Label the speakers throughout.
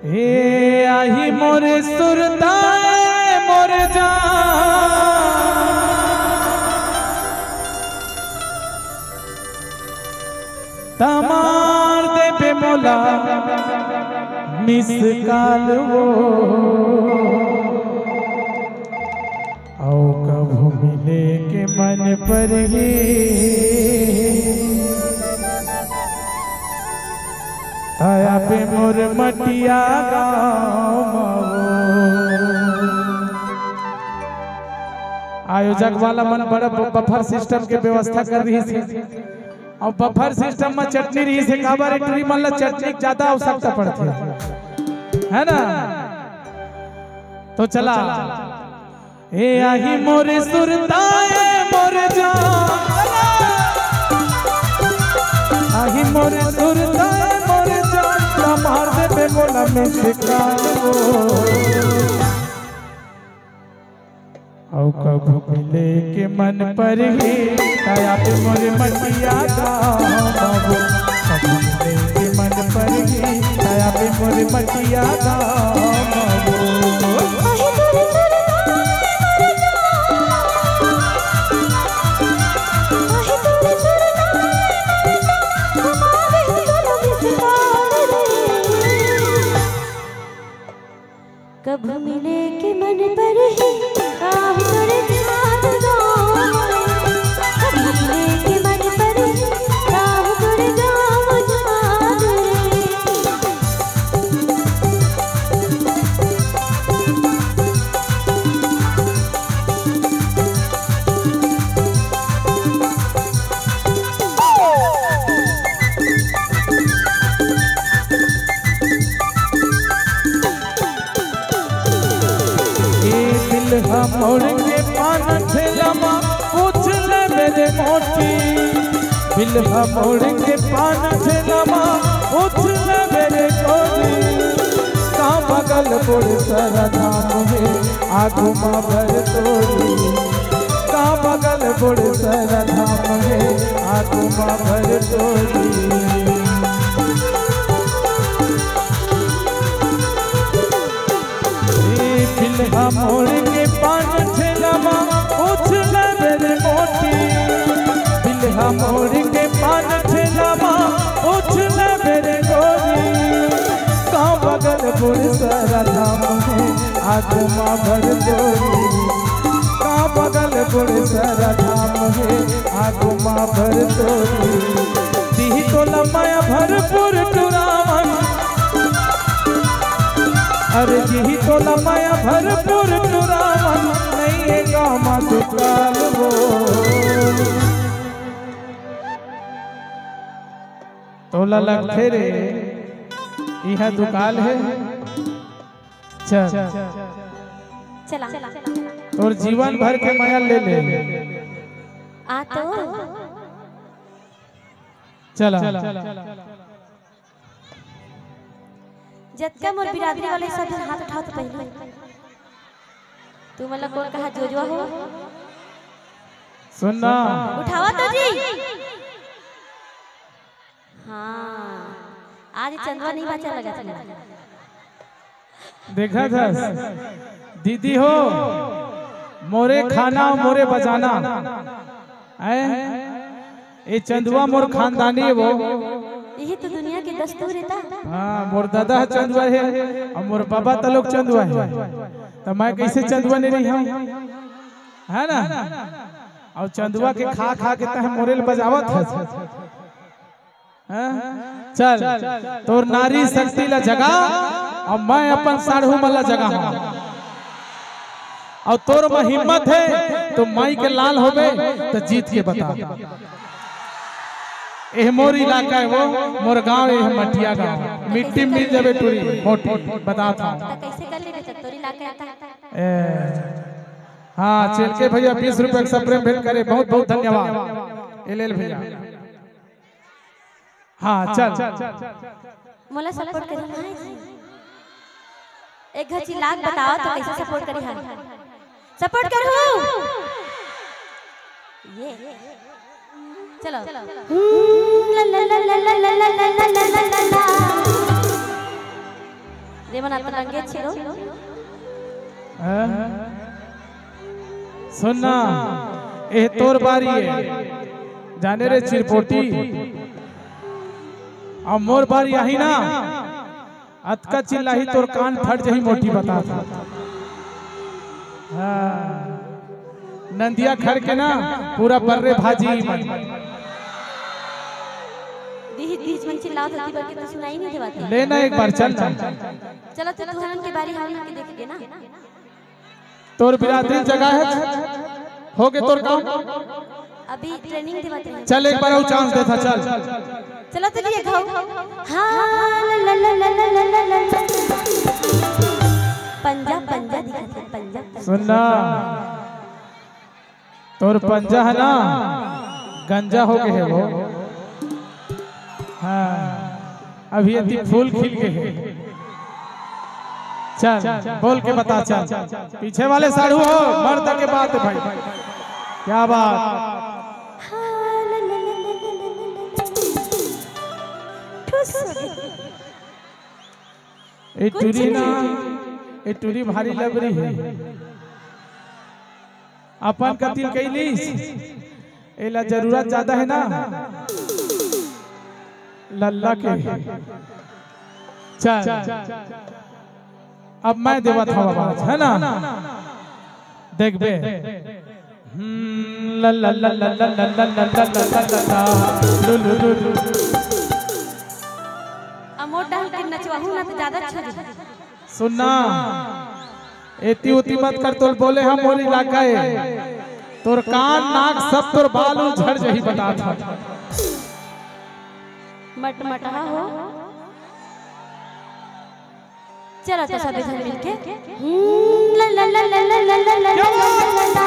Speaker 1: हे आही मोरे सुरताए मोरे तमार दे पे मोला मिस काल वो आओ कभू मिले के मन पर ही आया पे मोर मटिया गाँव आयोजक वाला मन बड़ा बफर सिस्टम के व्यवस्था कर रही थी और बफर सिस्टम में चटनी रही से काबर इतनी मतलब चटनी ज्यादा आवश्यकता पड़ती है ना। तो चला हे आही मोरे सुरताए मोरे जान आही मोरे सुरताए मोरे जान तमार दे पे मोला में सिकाओ औ कभू मिले के मन पर ही आया पे मोरे मटिया गाँव कभू मिले के मन पर ही आया पे मोरे मटिया गाँव
Speaker 2: कब मिले के मन पर ही काम करे साथ दो कब मिले के मन पर ही काम करे गाँव
Speaker 1: मोड़ के पान ठेलामा पूछ ले मेरे मोटी बिल मोड़ के पान ठेलामा पूछ ले मेरे कोटी का बगल बुड़ सरा धाम है आगू माँ भर तोड़ी का बगल बुड़ सरा धाम है आगू माँ भर तोड़ी मोड़ के पान ठेलामा पूछ ले मेरे मोटी बिल्हा मोड़ के पान ठेलामा पूछ ले मेरे गोरी का बगल बुड़ सरा धाम है आगू माँ भर तोड़ी का बगल बुड़ सरा धाम है आगू माँ भर तोड़ी दी तो लमाया भरपूर टुरावन अरे जी तो लमाया भरपूर टुरावन नहीं है गामा दुकाल वो तोला लगते रे यह दुकान है चल
Speaker 2: चला
Speaker 1: और जीवन भर के माया ले ले
Speaker 2: आ तो
Speaker 1: चला
Speaker 2: जत्का मोर बिरादरी वाले सब हाथ उठाओ तो पहले तू मतलब कौन कहा जो हो
Speaker 1: सुनना
Speaker 2: उठावा तो जी हाँ आज चंदवा नहीं बचा लगा था
Speaker 1: देखा था दीदी हो मोरे खाना मोरे बजाना ये चंदवा मोर खानदानी वो
Speaker 2: यही तो दुनिया की दस्तूर है।
Speaker 1: हाँ मोर दादा चंदवा है और मोर बाबा तलोक चंदवा है तो मैं कैसे चंदवा नहीं रही हूँ है ना और चंदवा के खा खा के तह मोरेल बजावत है चल तोर नारी शक्ति ला जगा और मैं अपन साढ़ू मला जगा हूँ और तोर में हिम्मत है तो माई के लाल होवे तो जीत के बता एह मोर इलाका है वो मोर गांव है मटिया गांव मिट्टी मिल जावे टूरी मोटी बता था
Speaker 2: कैसे कर ले तोरी इलाका आता
Speaker 1: हाँ चल के भैया 20 रुपए का प्रेम भेंट करे बहुत बहुत धन्यवाद एल भैया हाँ चल
Speaker 2: मोला सपोर्ट करी एक घची लाख बताओ तो कैसे सपोर्ट करी हां सपोर्ट करो ये चलो ला ला ला ला ला ला ला ला ला ला যেমন এত রঙে ছিল।
Speaker 1: सुनना ए तोर बारी है जाने रे चिरपोटी और मोर बारी यही ना अतका चिल्लाही तोर कान फट जही मोटी बता था। हाँ नंदिया खड़ के ना पूरा बर्रे भाजी
Speaker 2: बीच में चिल्लाओ तो बाकी तो सुनाई नहीं देवाती।
Speaker 1: लेना एक बार चल
Speaker 2: चलो चलो तुहरन के बारी हम के देखेंगे ना।
Speaker 1: तोर बिरादरी जगह है हो गए तोर काम
Speaker 2: अभी ट्रेनिंग देवाती।
Speaker 1: चल एक बार और चांस देता चल
Speaker 2: चलो तो ये गाओ हां ला ला ला ला ला ला ला पंजा पंजा दिखाते पंजा।
Speaker 1: सुनना तोर पंजा है ना गंजा हो गए है वो। हाँ अभी यदि फूल खिल गए हैं। चल बोल के बता चल पीछे वाले साड़ू हो मर्द के बात है भाई क्या बात। ए टूरी ना ए टूरी भारी लग रही है अपन कतिल कैलीस एला जरूरत ज्यादा है ना लल्ला के। चल अब मैं देवा था आवाज है ना देख बे लल्ला लल्ला लल्ला लल्ला लल्ला लुलु
Speaker 2: अमोट डाल के नचवाहू ना तो ज्यादा अच्छा है।
Speaker 1: सुनना एती उती मत कर तोर बोले हम मोर इलाका है तोर कान नाक सब तोर बाल झड़ जही बता था।
Speaker 2: मट मटहा हो चलो तो सब इधर मिलके ला ला ला ला ला ला ला ला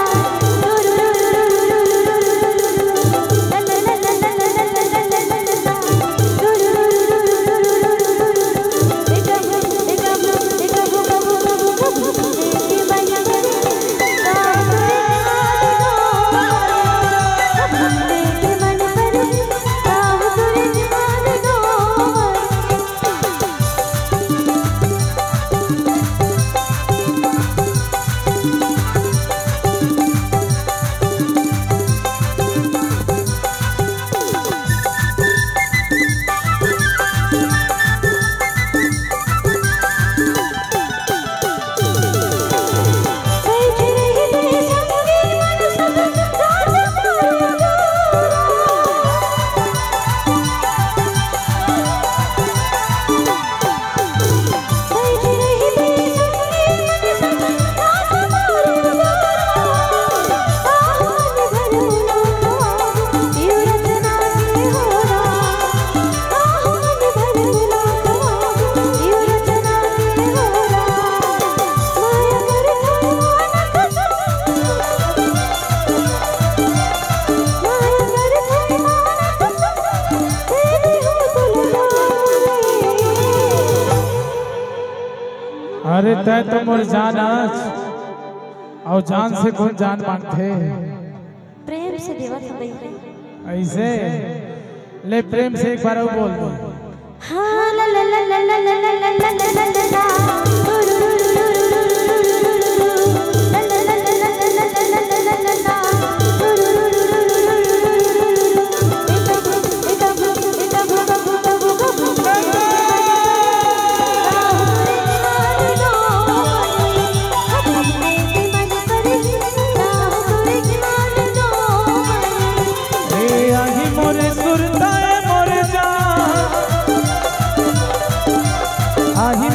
Speaker 1: अरे तय तो मोर जान आज और जान से कौन जान मांगते
Speaker 2: प्रेम से देवा सब
Speaker 1: ऐसे ले प्रेम से एक बार और बोल दो
Speaker 2: हाँ ला ला ला ला ला ला ला ला ला ला ला ला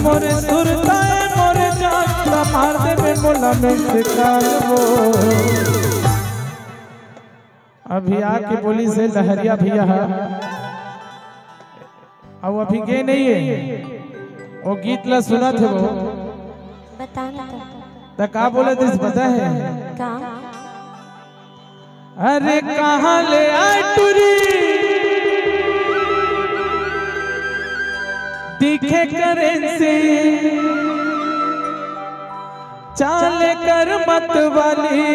Speaker 1: मोरे सुरता मोरे जान मार दे में बोला में शिकार वो अभी आके बोली से लहरिया भैया अब अभी गए नहीं है वो गीत ला सुना थे वो
Speaker 2: बताना
Speaker 1: तो का बोले थे पता है
Speaker 2: का
Speaker 1: अरे कहाँ ले आए टूरी दिखे करेंसी चाले कर मत वाली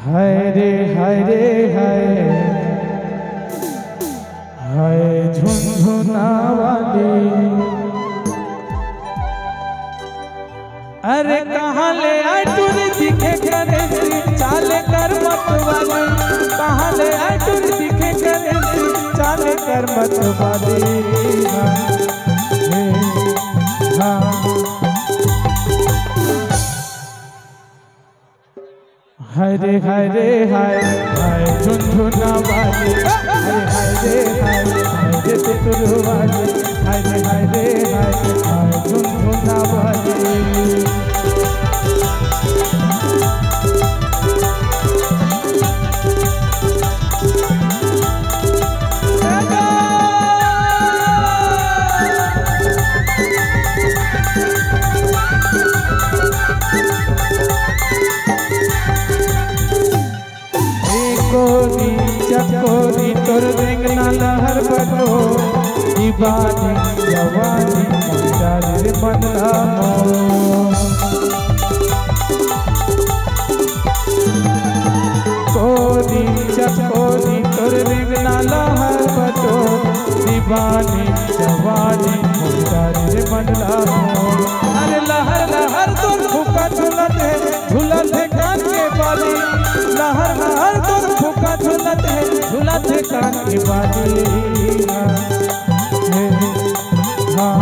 Speaker 1: हाय रे हाय रे हाय हाय झुनझुना वाली कर मत वाली हरे हरे हाय हाय झुनझुना वाली हरे हरे हाय हाय तुरु वाली हरे हरे हाय हाय झुनझुना वाली चकोरी तोर रेंगना लहर बटो दीवानी जवानी डाले बनला कोरी चकोरी तोर रेंगना लहर बटो दीवानी जवानी डाले बनला अरे लहर लहर तोर फूका झूलत है कान के बाली लहर लहर तोर फूका झूलत है कान की बाली हाँ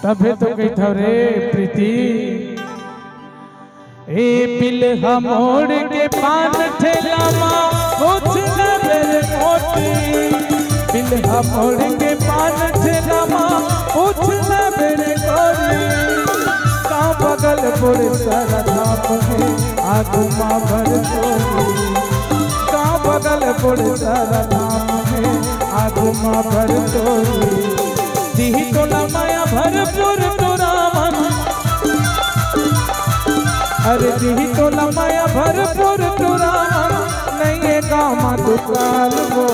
Speaker 1: तबे तो कही था रे प्रीति ए पिलहा मोड़ के पान ठेला माँ कुछ न मेरे मोटी पिलहा मोड़ के पान ठेला माँ कुछ न मेरे गोरी बगलपुर सरधाम में आगू माँ भर तोरी बगलपुर सरधाम में आगू माँ भर तोरी दिही तोला माया भरपुर तोरावन अरे दिही तोला माया भरपुर तोरावन नहीं है गाँव माँ दुकान वो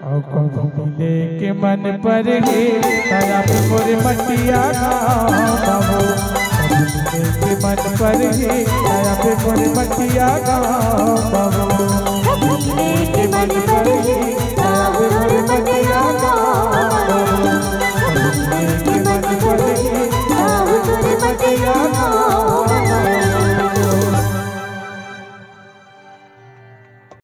Speaker 1: मिले के मन पर ही तारा पे मोरे मटिया गाँव मिले के मन पर ही तारा पे मोरे मटिया गाँव मिले के मन पर ही